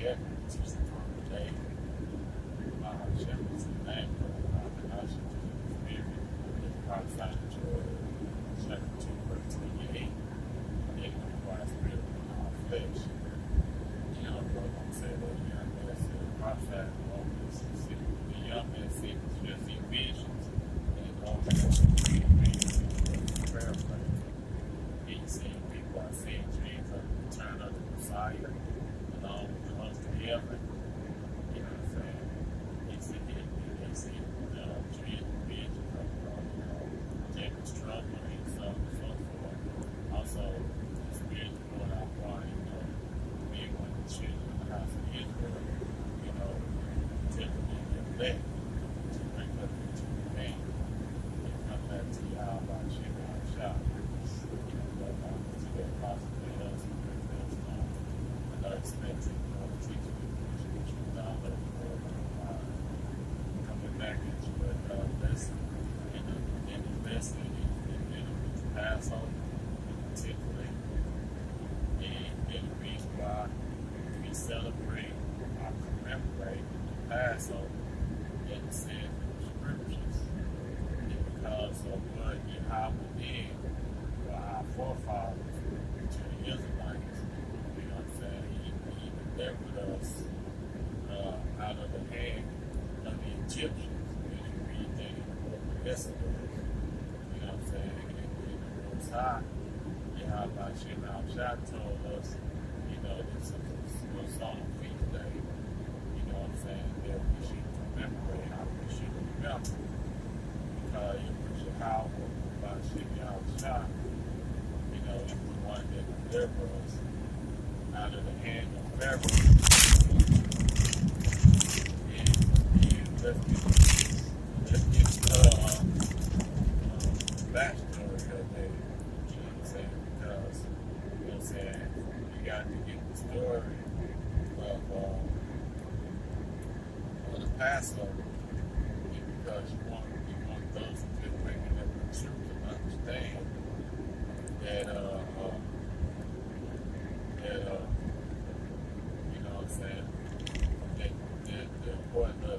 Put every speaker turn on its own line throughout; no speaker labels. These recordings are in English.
together to teach the congregation. Shepherds in the name of the combination to the Spirit. It's prophesied in Joel chapter 2, verse 28. It requires spirit in our flesh. You know, the Lord said that the young man said, prophesied over the young man said, just see visions. And the old man said, prayer place. He's seeing people are seeing dreams of the return of the Messiah along with the host of heaven. You know what I'm saying? He see dreams and visions of Jacob's trouble and so on and so forth. Also, the Spirit going out far, being one of the children of the house of Israel, typically elect to bring up into the man and come back to Yahweh, Shema, Shah. To get possibly us and bring us on another expected teaching which was downloaded coming back into a lesson in the lesson in the Passover particularly, and the reason why we celebrate or commemorate the Passover in the sense of the scriptures is because of what Yahweh did for our forefathers to the Israelites. You know what I'm saying? He delivered us out of the hand of the Egyptians, as you read that in the book of Exodus. You know what I'm saying? And the Most High, Yahweh Shema Shah told us, this is a solemn feast day. You know what I'm saying? That we should commemorate, we should remember. Because it was Yahweh Shema Shah, is the one that delivered us out of the hand of Pharaoh. And let's get backstory of that. You know what I'm saying? Because, you got to get the story of the Passover. Because you want those who just waking up the truth to understand that, you know what I'm saying, that the importance of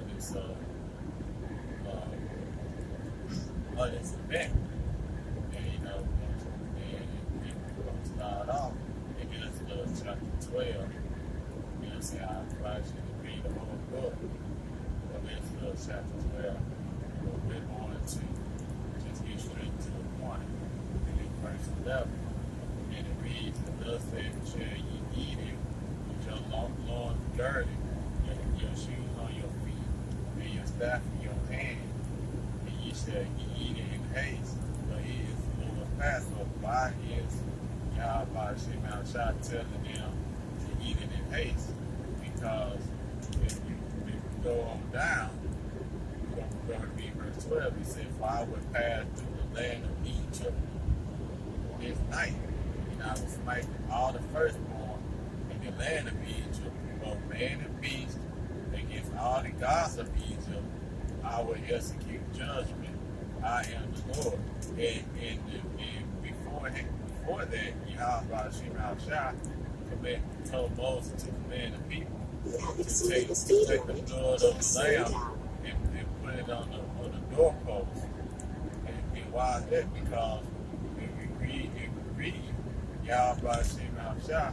this event. And, we're going to start off in Exodus chapter 12. You know what I'm saying? I advise you to read the whole book of Exodus chapter 12. We're going to just get straight to the point. And in verse 11, and it reads, "And thus said, shall ye eat it with your loins girded, your shoes on your feet, and your staff in your hand, and ye shall eat it in haste, for it is the Lord's Passover." Why is Yahweh Shema Shah telling them to eat it in haste? Because if you go on down, we're going to read verse 12. He said, "For I would pass through the land of Egypt this night, and I will smite all the firstborn in the land of Egypt, both man and beast, against all the gods of Egypt. I will execute judgment. I am the Lord." And before that, Yahweh Shema Shah told Moses to command the people to take the blood of the lamb and put it on the doorpost. And why is that? Because if we read Yahweh Shema Shah,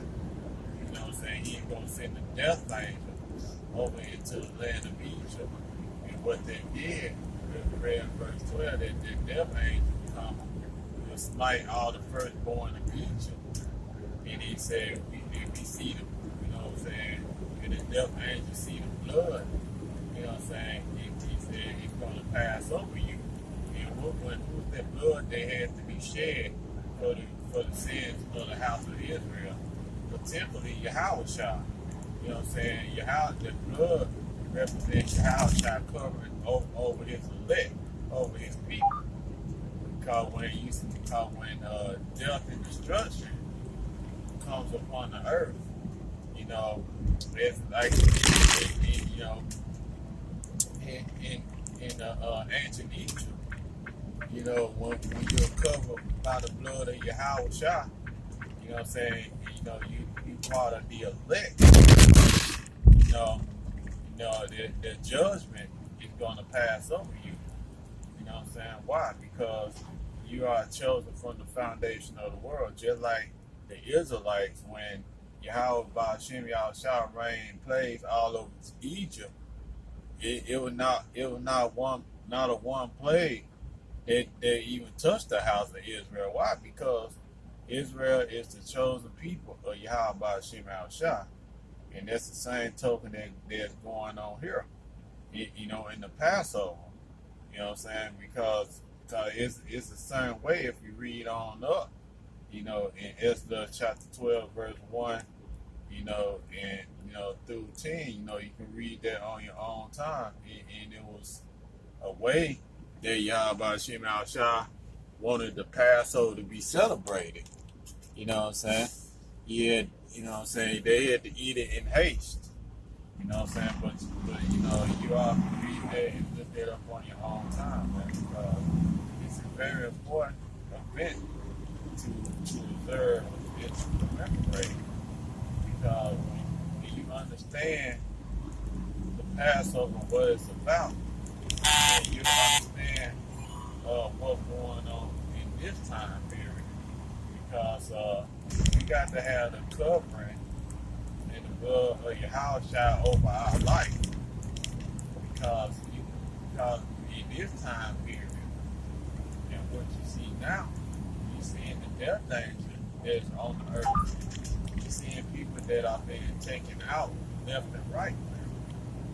you know what I'm saying, he ain't going to send the death angel over into the land of Egypt. And what they did, we read in verse 12, that the death angel come will smite all the firstborn of Egypt. And he said, if we see the, you know what I'm saying, and the death angel see the blood, you know what I'm saying, he said he's going to pass over you. And when that blood they had to be shed for the sins of the house of Israel, particularly Yahushua. You know what I'm saying? The blood represents Yahushua covering over his elect, over his people. Because when death and destruction comes upon the earth, you know, it's like in ancient Egypt, you know, when you're covered by the blood of Yahushua, you know what I'm saying, you know, you part of the elect. know, the judgment is going to pass over you. You know what I'm saying? Why? Because you are chosen from the foundation of the world, just like the Israelites when Yahweh Ba'ashem Yahushua reigned plagues all over Egypt. It was not a one plague that even touched the house of Israel. Why? Because Israel is the chosen people of Yahweh Ba'ashem Yahushua. And that's the same token that's going on here, in the Passover. You know what I'm saying? Because it's the same way if you read on up, in Esther chapter 12, verse 1, and, through 10, you can read that on your own time. And it was a way that Yahweh Shem Al-Shah wanted the Passover to be celebrated. You know what I'm saying? Yeah, they had to eat it in haste. You know what I'm saying? But you all can read that and look that up on your own time, man, because it's a very important event to observe and to commemorate. Because when you understand the Passover, what it's about, and you understand what's going on in this time period, because we got to have the covering and the blood of Yahushua over our life. Because in this time period, and what you see now, you're seeing the death danger that's on the earth. You're seeing people that are being taken out left and right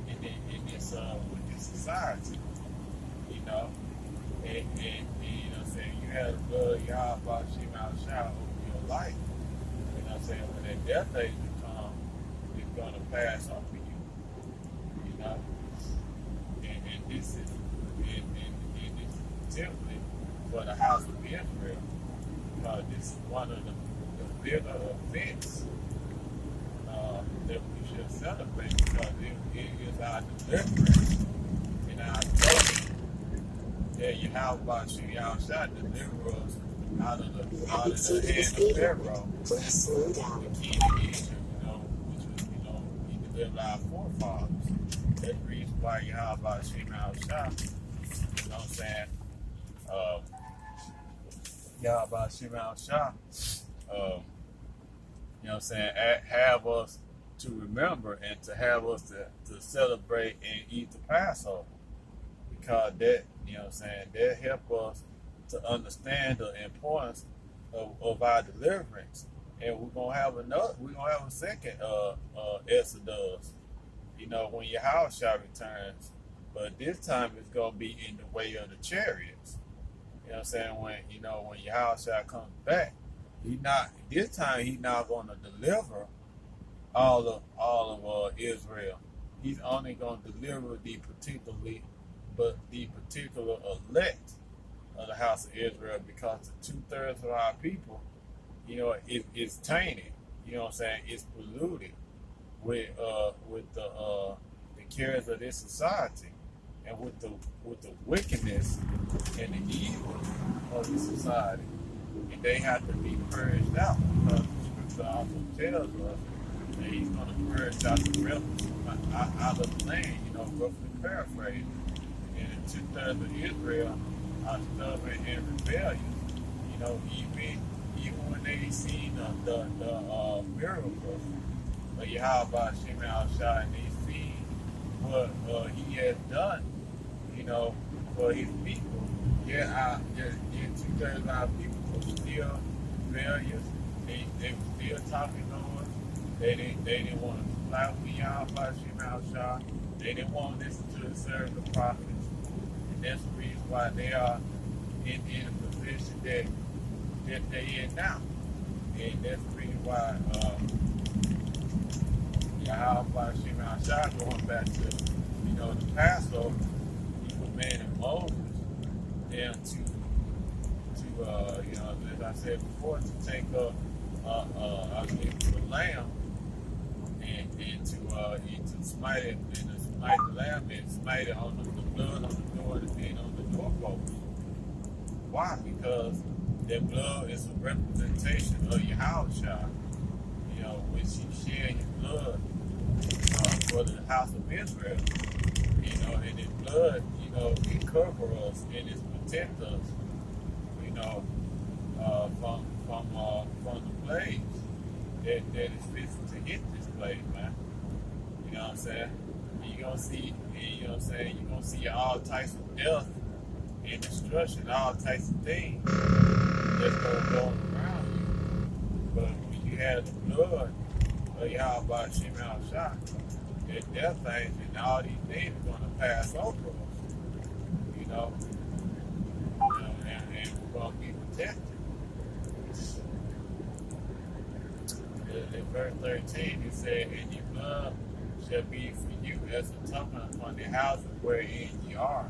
in this with this society. And you know what I'm saying, you have the blood of Yahweh Shem Al-Shah over your life. You know what I'm saying? When that death danger comes, it's gonna pass off of you. And this is typically for the house of Israel, because this is one of the bigger events that we should celebrate, because it is our deliverance and our faith that Yahweh Shem Yahushua deliver us out of the hand of Pharaoh, the king of Egypt, which was, he delivered our forefathers. That's the reason why Yahweh Shem Yahushua, you know what I'm saying, Yahweh Shem Yahushua, you know what I'm saying, have us to remember and to have us to celebrate and eat the Passover. Because that, you know what I'm saying, that help us to understand the importance of our deliverance. And we're gonna have a second Exodus, when Yahushua returns. But this time it's gonna be in the way of the chariots. You know what I'm saying? When Yahushua comes back, he's not gonna deliver all of Israel. He's only gonna deliver the particular elect of the house of Israel, because the 2/3 of our people, it's tainted. You know what I'm saying? It's polluted with the cares of this society, and with the wickedness and the evil of the society, and they have to be purged out, because the scripture also tells us that he's going to purge out the rebels out of the land. Roughly paraphrased. And the 2/3 of Israel are stubborn and rebellious. Even when they see the miracles of Yahweh Shem Al-Shah, and they see what he has done, for his people. 2/3 of our people were still rebellious. They were still talking noise. They didn't want to comply with Yahweh Shem Al-Shah. They didn't want to listen to the servant of the prophets. And that's the reason why they are in a position that they're in now. And that's the reason why Yahweh Shem Al-Shah, going back to the Passover, he commanded Moses them to as I said before, to take up the lamb and to smite it, and to smite the lamb and smite it on the blood on the door and on the doorpost. Why? Because that blood is a representation of Yahushua, which he shed his blood for the house of Israel. You know, and his blood, you know, it covers us and it protects us, you know, from the plagues that is fixing to hit this place, man. You know what I'm saying? And you're gonna see, you know what I'm saying, you're gonna see all types of death and destruction, all types of things that's gonna go around you. But when you have the blood of Yahweh Shem Al-Shah, that death things and all these things are gonna pass over us. You know, and we're gonna be protected. In verse 13, it said, "And your blood shall be for you as a token upon the houses wherein ye are.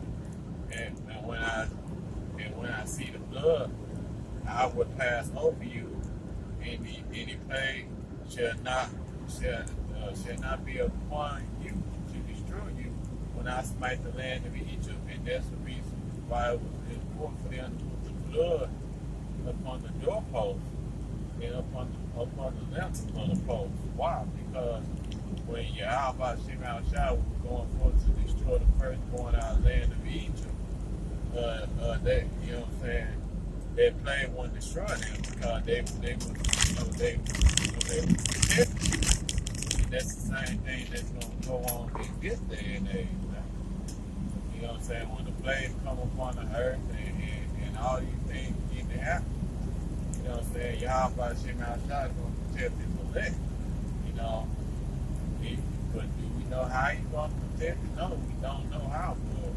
And when I see the blood, I will pass over you, and any plague shall not be upon you to destroy you when I smite the land of Egypt." And that's the reason why it was important for them to put the blood upon the doorpost and upon the lintel of the post. Why? Because when Yahweh Shem Al-Shah was going forth to destroy the firstborn out of the land of Egypt, they, you know what I'm saying, that plague wouldn't destroy them because they were protected. And that's the same thing that's going to go on in this day and age. Man. You know what I'm saying? When the plagues come upon the earth and all these things begin to happen, you know what I'm saying, Yahweh Shem Al-Shah is going to protect his elect. You know, but do we know how he's going to protect it? No, we don't know how. But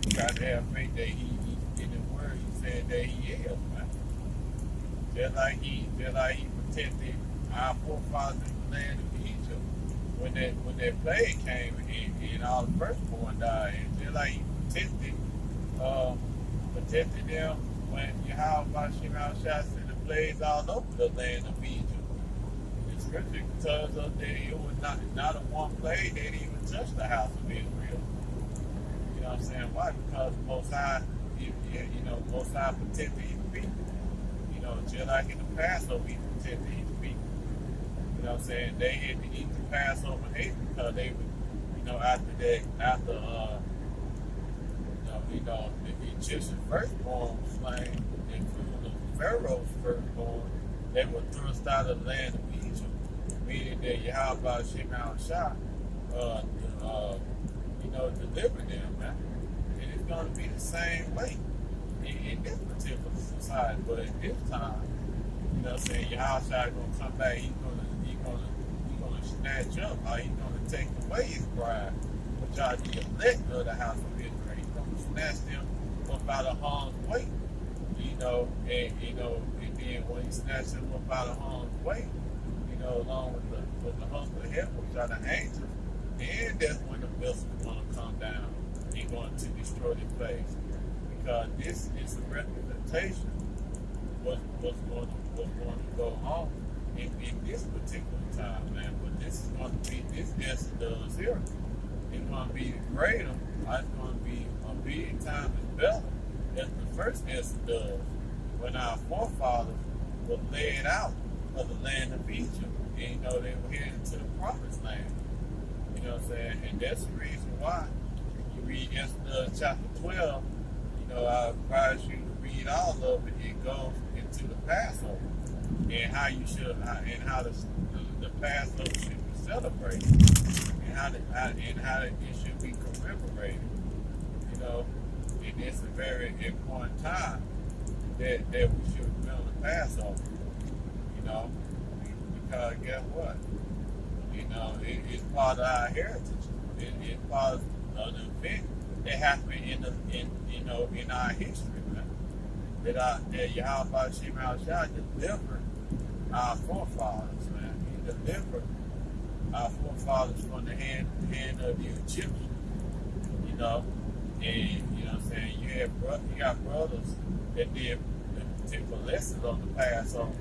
we got to have faith that he's in his word. He said that he is, man. Just like he protected our forefathers in the land of Egypt when that plague came and all the firstborn died. And just like he protected them when Yahweh Shem Al-Shah sent the plagues all over the land of Egypt. The scripture tells us that it was not a one plague that even touched the house of Israel. You know what I'm saying? Why? Because Most High, Most High protected his people. You know, just like in the Passover, he protected his people. You know what I'm saying? They had to eat the Passover hate because they were, after the Egyptian firstborn was slain, including the Pharaoh's firstborn, they were thrust out of the land of Egypt, meaning that Yahweh Shem Al-Shah, delivered them, man. And it's going to be the same way in this particular society, but at this time, you know what I'm saying, Yahweh is going to come back, he's going to snatch up, or he's going to take away his bride, which are the elect of the house of Israel. He's going to snatch them up out of harm's way, and then when he snatches them up out of harm's way, along with the host of heaven, which are the angels, and that's when the vessel is going to come down and going to destroy the place. Because this is a representation of what's going to go on in this particular time, man. But this is going to be, this Exodus here, it's going to be greater. It's going to be a big time is better than the first Exodus, when our forefathers were led out of the land of Egypt. And, they were heading to the promised land. You know what I'm saying? And that's the reason why you read Exodus chapter 12, I advise you to read all of it. It goes into the Passover and how you should, and how the Passover should be celebrated, and how it should be commemorated. And it's a very important time that we should remember the Passover. Because guess what? It's part of our heritage. It's part of an event that happened in our history, man. That Yahweh Shem Al-Shah delivered our forefathers, man. He delivered our forefathers from the hand of the Egyptians, And you know what I'm saying, you got brothers that did particular lessons on the Passover,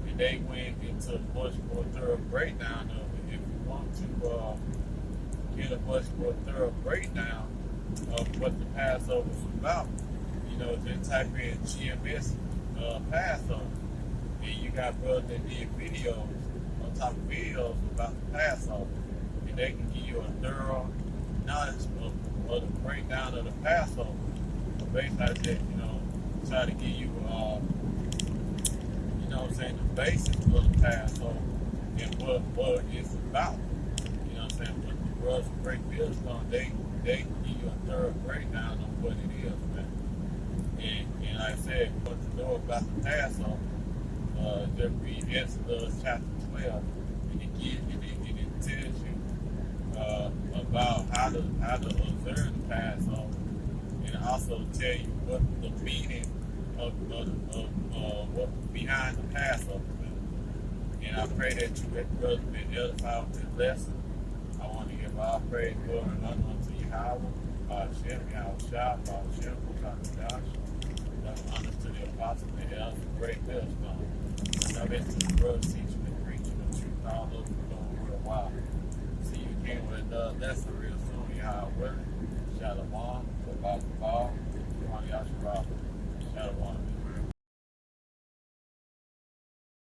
and they went into a much more thorough breakdown of it. If you want to get a much more thorough breakdown of what the Passover was about, just type in GMS Passover, and you got brothers that did videos on top of videos about the Passover, they can give you a thorough knowledge of the breakdown of the Passover. But basically, I just, try to give you, the basics of the Passover and what it's about. You know what I'm saying? But the brothers from Great Millstone, they give you a thorough breakdown of what it is, man. And like I said, what to know about the Passover, just read Exodus chapter 12, and it tells you about how to observe the Passover, and also tell you what the meaning of what behind the Passover. And I pray that you have brothers been edified with this lesson. I want to give all praise, glory, and honor unto Yahweh, Hashem, Yahweh, Hashem, Joshua. Honor to the apostles and the elders of Great Millstone. Now that's to the brothers teaching and preaching the truth all over the world. See you again with another lesson real soon. Yahweh, Shalom.